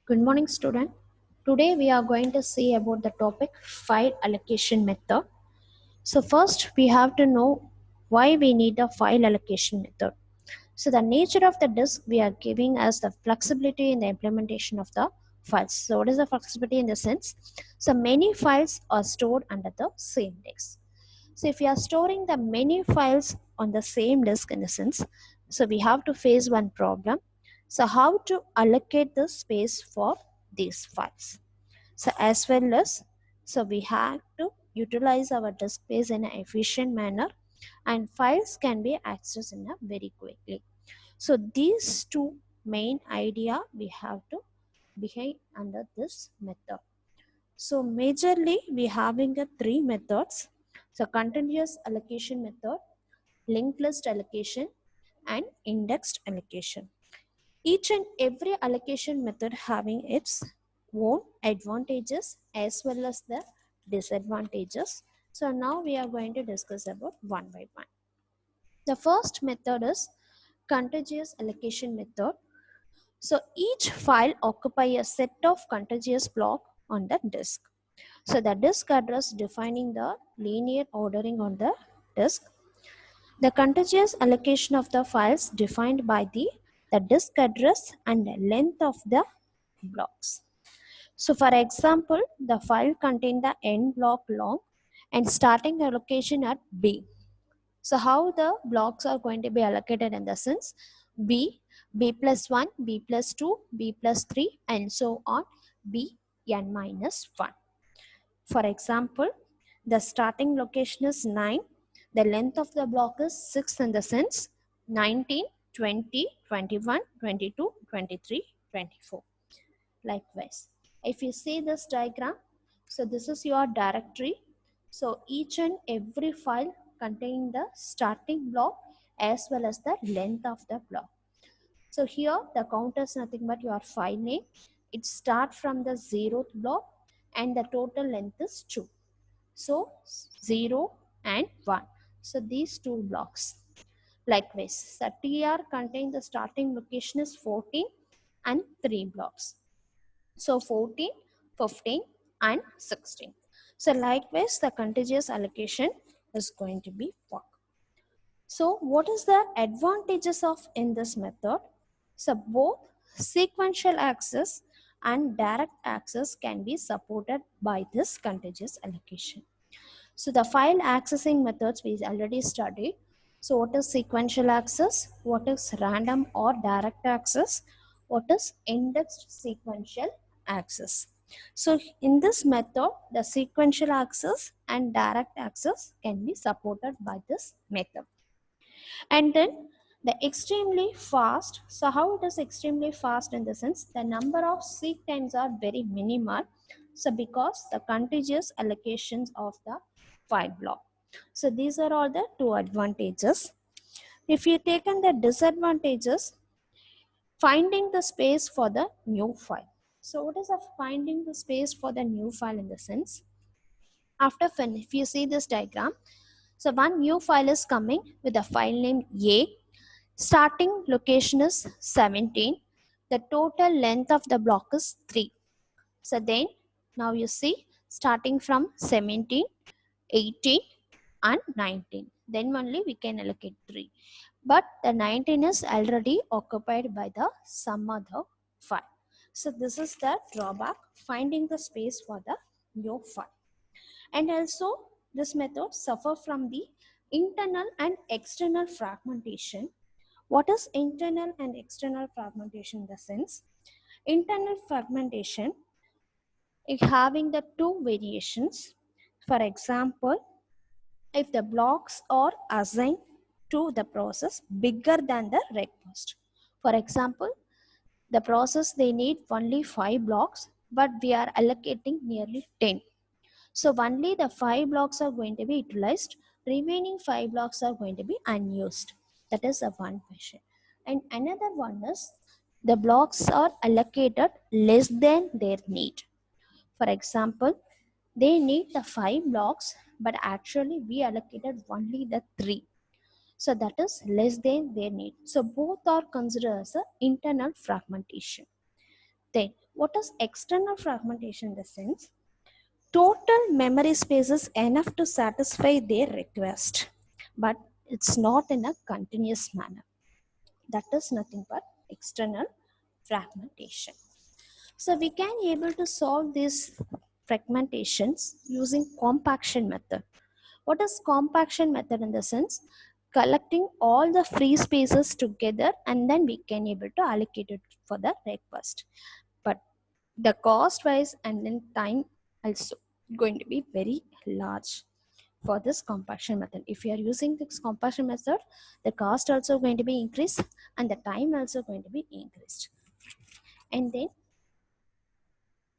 Good morning, student. Today we are going to see about the topic file allocation method. So first we have to know why we need a file allocation method. So the nature of the disk we are giving as the flexibility in the implementation of the files. So what is the flexibility in the sense? So many files are stored under the same disk. So if you are storing the many files on the same disk in the sense, so we have to face one problem. So how to allocate the space for these files? So as well as, so we have to utilize our disk space in an efficient manner and files can be accessed in a very quickly. So these two main idea we have to behave under this method. So majorly we having a three methods. So continuous allocation method, linked list allocation, and indexed allocation. Each and every allocation method having its own advantages as well as the disadvantages. So now we are going to discuss about one by one. The first method is contiguous allocation method. So each file occupy a set of contiguous block on the disk. So the disk address defining the linear ordering on the disk. The contiguous allocation of the files defined by the disk address and the length of the blocks. So for example, the file contain the n block long and starting allocation at B. So how the blocks are going to be allocated in the sense B, B plus 1, B plus 2, B plus 3 and so on B n minus 1. For example, the starting location is 9. The length of the block is 6 in the sense 19, 20, 21, 22, 23, 24. Likewise, if you see this diagram, so this is your directory. So each and every file containing the starting block as well as the length of the block. So here the count is nothing but your file name. It starts from the 0th block and the total length is 2. So 0 and 1. So these two blocks. Likewise, the TR contains the starting location is 14 and 3 blocks. So 14, 15 and 16. So likewise, the contiguous allocation is going to be work. So what is the advantages of in this method? So both sequential access and direct access can be supported by this contiguous allocation. So the file accessing methods we already studied. So what is sequential access? What is random or direct access? What is indexed sequential access? So in this method, the sequential access and direct access can be supported by this method. And then the extremely fast. So how it is extremely fast in the sense the number of seek times are very minimal. So because the contiguous allocations of the file block. So these are all the two advantages. If you taken the disadvantages, finding the space for the new file. So what is the finding the space for the new file in the sense? After if you see this diagram, so one new file is coming with a file name A. Starting location is 17. The total length of the block is 3. So then now you see starting from 17, 18 and 19. Then only we can allocate 3. But the 19 is already occupied by the some other file. So this is the drawback, finding the space for the new file. And also this method suffer from the internal and external fragmentation. What is internal and external fragmentation in the sense? Internal fragmentation is having the two variations. For example, if the blocks are assigned to the process bigger than the request. For example, the process they need only 5 blocks, but we are allocating nearly 10. So only the 5 blocks are going to be utilized. Remaining 5 blocks are going to be unused. That is a one question. And another one is the blocks are allocated less than their need. For example, they need the 5 blocks, but actually we allocated only the 3. So that is less than their need. So both are considered as a internal fragmentation. Then, what is external fragmentation in the sense? Total memory space is enough to satisfy their request, but it's not in a continuous manner. That is nothing but external fragmentation. So we can able to solve these fragmentations using compaction method. What is compaction method in the sense? Collecting all the free spaces together and then we can able to allocate it for the request. But the cost wise and then time also going to be very large for this compaction method. If you are using this compaction method, the cost also going to be increased and the time also going to be increased. And then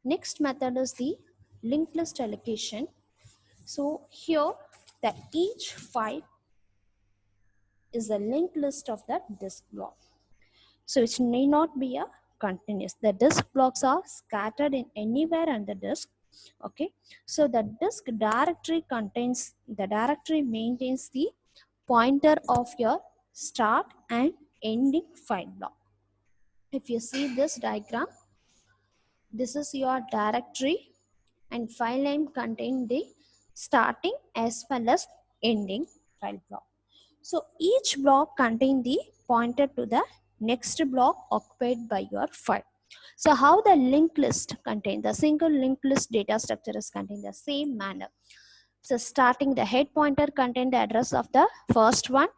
next method is the linked list allocation. So here the each file is a linked list of that disk block. So it may not be a continuous. The disk blocks are scattered in anywhere on the disk. Okay. So the disk directory contains, the directory maintains the pointer of your start and ending file block. If you see this diagram, this is your directory and file name contain the starting as well as ending file block. So each block contain the pointer to the next block occupied by your file. So how the linked list contain, the single linked list data structure is contained the same manner. So starting the head pointer contain the address of the first one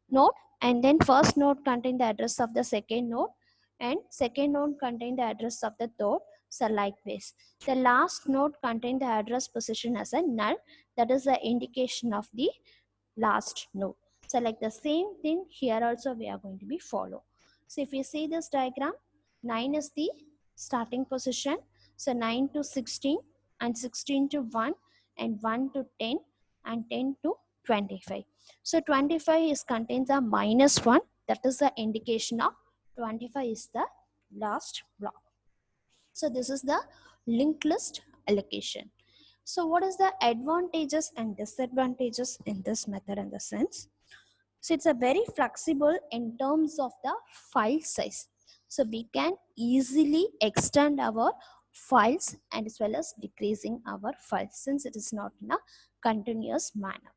node, and then first node contain the address of the second node, and second node contain the address of the third. So likewise, the last node contain the address position as a null, that is the indication of the last node. So like the same thing here also we are going to be follow. So if you see this diagram, 9 is the starting position. So 9 to 16 and 16 to 1 and 1 to 10 and 10 to 25. So 25 is contains a -1, that is the indication of 25 is the last block. So this is the linked list allocation. So what is the advantages and disadvantages in this method in the sense? So it's a very flexible in terms of the file size. So we can easily extend our files and as well as decreasing our files since it is not in a continuous manner.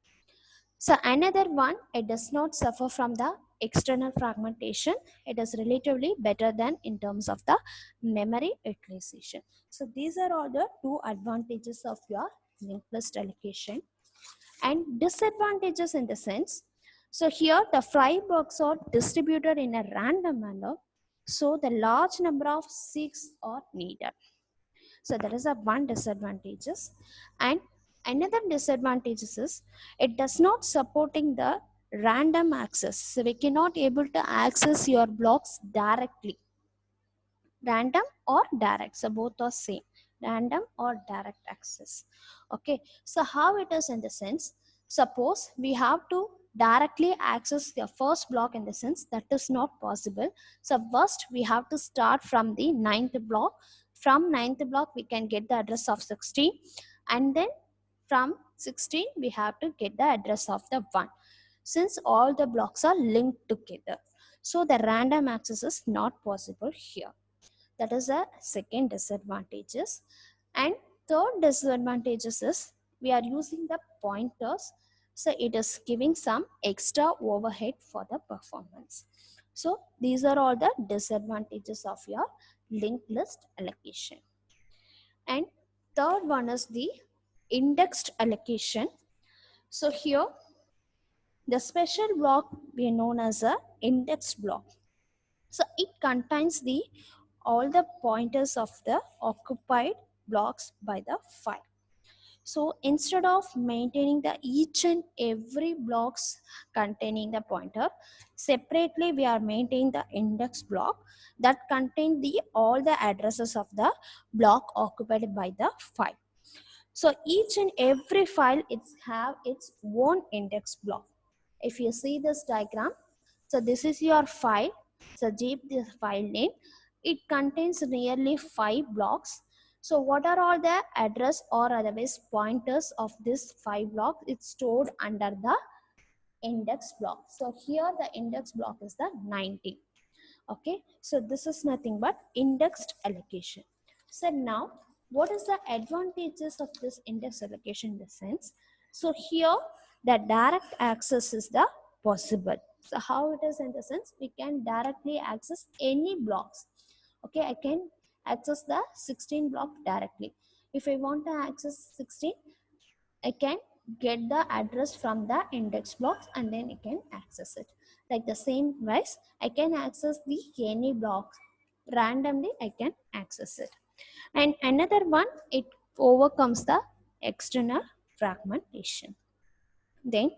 So another one, it does not suffer from the external fragmentation. It is relatively better than in terms of the memory utilization. So these are all the two advantages of your linked list allocation. And disadvantages in the sense, so here the file blocks are distributed in a random manner. So the large number of seeks are needed. So there is a one disadvantages, and another disadvantages is it does not supporting the random access. So we cannot able to access your blocks directly, random or direct. So both are same, random or direct access. Okay. So how it is in the sense, suppose we have to directly access the first block in the sense that is not possible. So first we have to start from the ninth block. From ninth block we can get the address of 16, and then from 16 we have to get the address of the 1 since all the blocks are linked together. So the random access is not possible here. That is a second disadvantages. And third disadvantages is we are using the pointers. So it is giving some extra overhead for the performance. So these are all the disadvantages of your linked list allocation. And third one is the indexed allocation. So here the special block we are known as a indexed block. So it contains the all the pointers of the occupied blocks by the file. So instead of maintaining the each and every blocks containing the pointer, separately we are maintaining the index block that contain the all the addresses of the block occupied by the file. So each and every file it's have its own index block. If you see this diagram, so this is your file. So keep this file name. It contains nearly 5 blocks. So what are all the address or otherwise pointers of this 5 blocks? It's stored under the index block. So here the index block is the 90. Okay, so this is nothing but indexed allocation. So now, what is the advantages of this index allocation in the sense? So here, the direct access is the possible. So how it is in the sense, we can directly access any blocks. Okay, I can access the 16 block directly. If I want to access 16, I can get the address from the index blocks and then I can access it. Like the same wise, I can access the any blocks randomly. I can access it. And another one, it overcomes the external fragmentation. Then,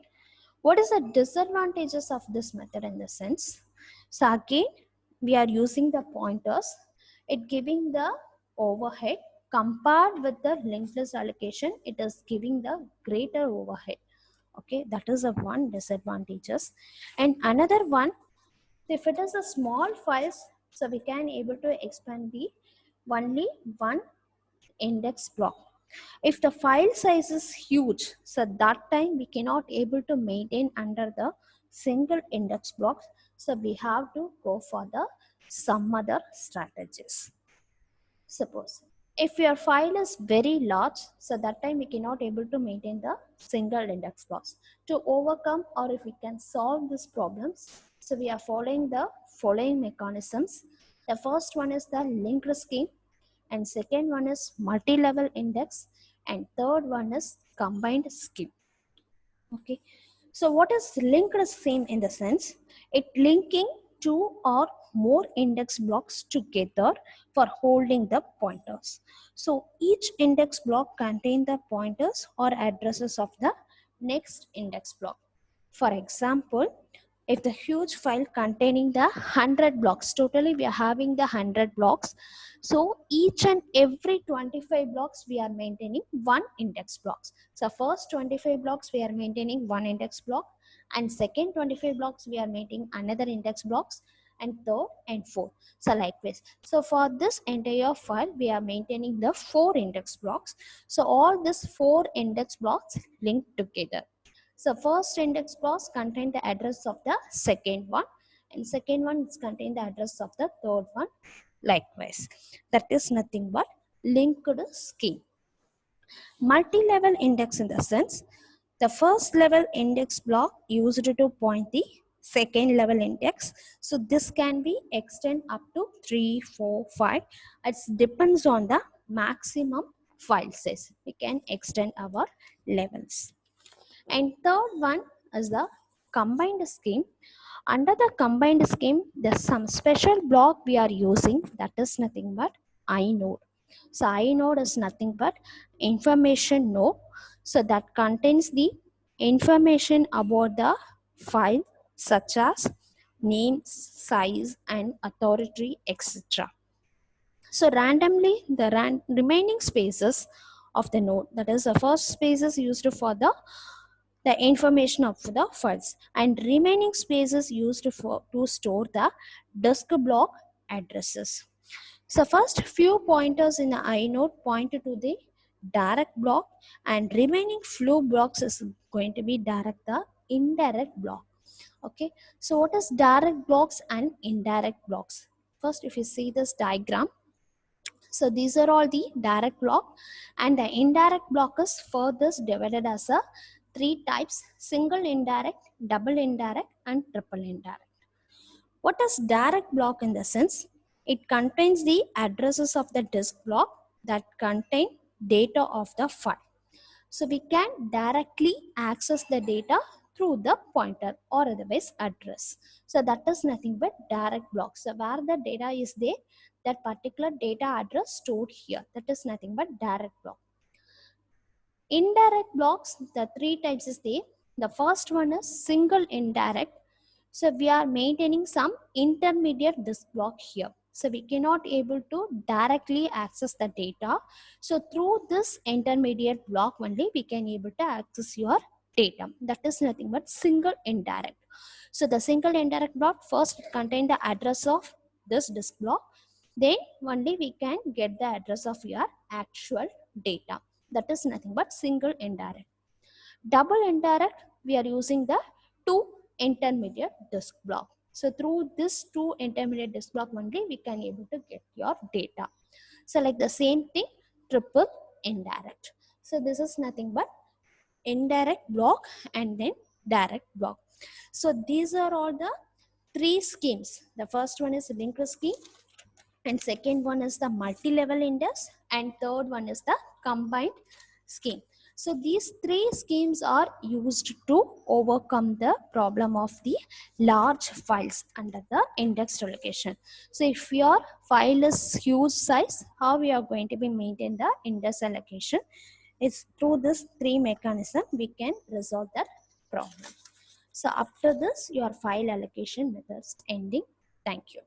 what is the disadvantages of this method in the sense? So again, we are using the pointers. It giving the overhead compared with the linked list allocation. It is giving the greater overhead. Okay, that is a one disadvantages. And another one, if it is a small files, so we can able to expand the only one index block. If the file size is huge, so that time we cannot able to maintain under the single index blocks. So we have to go for the some other strategies. Suppose if your file is very large, so that time we cannot able to maintain the single index blocks. To overcome or if we can solve these problems, so we are following the following mechanisms. The first one is the linked scheme, and second one is multi-level index, and third one is combined scheme. Okay, so what is linked scheme in the sense? It linking two or more index blocks together for holding the pointers. So each index block contain the pointers or addresses of the next index block. For example, if the huge file containing the 100 blocks, totally we are having the 100 blocks, so each and every 25 blocks we are maintaining one index blocks. So first 25 blocks we are maintaining one index block, and second 25 blocks we are maintaining another index blocks, and third and fourth. So likewise, so for this entire file we are maintaining the four index blocks. So all these four index blocks linked together. So first index blocks contain the address of the second one, and second one is contain the address of the third one. Likewise, that is nothing but linked scheme. Multi-level index in the sense, the first level index block used to point the second level index. So this can be extend up to 3, 4, 5. It depends on the maximum file size. We can extend our levels. And third one is the combined scheme. Under the combined scheme, there's some special block we are using, that is nothing but inode. So inode is nothing but information node. So that contains the information about the file such as name, size, and authority, etc. So randomly the remaining spaces of the node, that is the first spaces used for the information of the files, and remaining spaces used for to store the disk block addresses. So first few pointers in the inode point to the direct block, and remaining few blocks is going to be direct the indirect block. Okay, so what is direct blocks and indirect blocks? First, if you see this diagram, so these are all the direct block, and the indirect block is further divided as a three types: single indirect, double indirect, and triple indirect. What is direct block in the sense? It contains the addresses of the disk block that contain data of the file. So we can directly access the data through the pointer or otherwise address. So that is nothing but direct block. So where the data is there, that particular data address stored here. That is nothing but direct block. Indirect blocks, the three types is there. The first one is single indirect. So we are maintaining some intermediate disk block here. So we cannot able to directly access the data. So through this intermediate block only we can able to access your data. That is nothing but single indirect. So the single indirect block first contain the address of this disk block. Then only we can get the address of your actual data. That is nothing but single indirect. Double indirect, we are using the two intermediate disk block. So through this two intermediate disk block only, we can able to get your data. So like the same thing, triple indirect. So this is nothing but indirect block and then direct block. So these are all the three schemes. The first one is linked scheme, and second one is the multi-level index, and third one is the combined scheme. So these three schemes are used to overcome the problem of the large files under the indexed allocation. So if your file is huge size, how we are going to be maintain the index allocation? It's through this three mechanism we can resolve that problem. So after this, your file allocation methods ending. Thank you.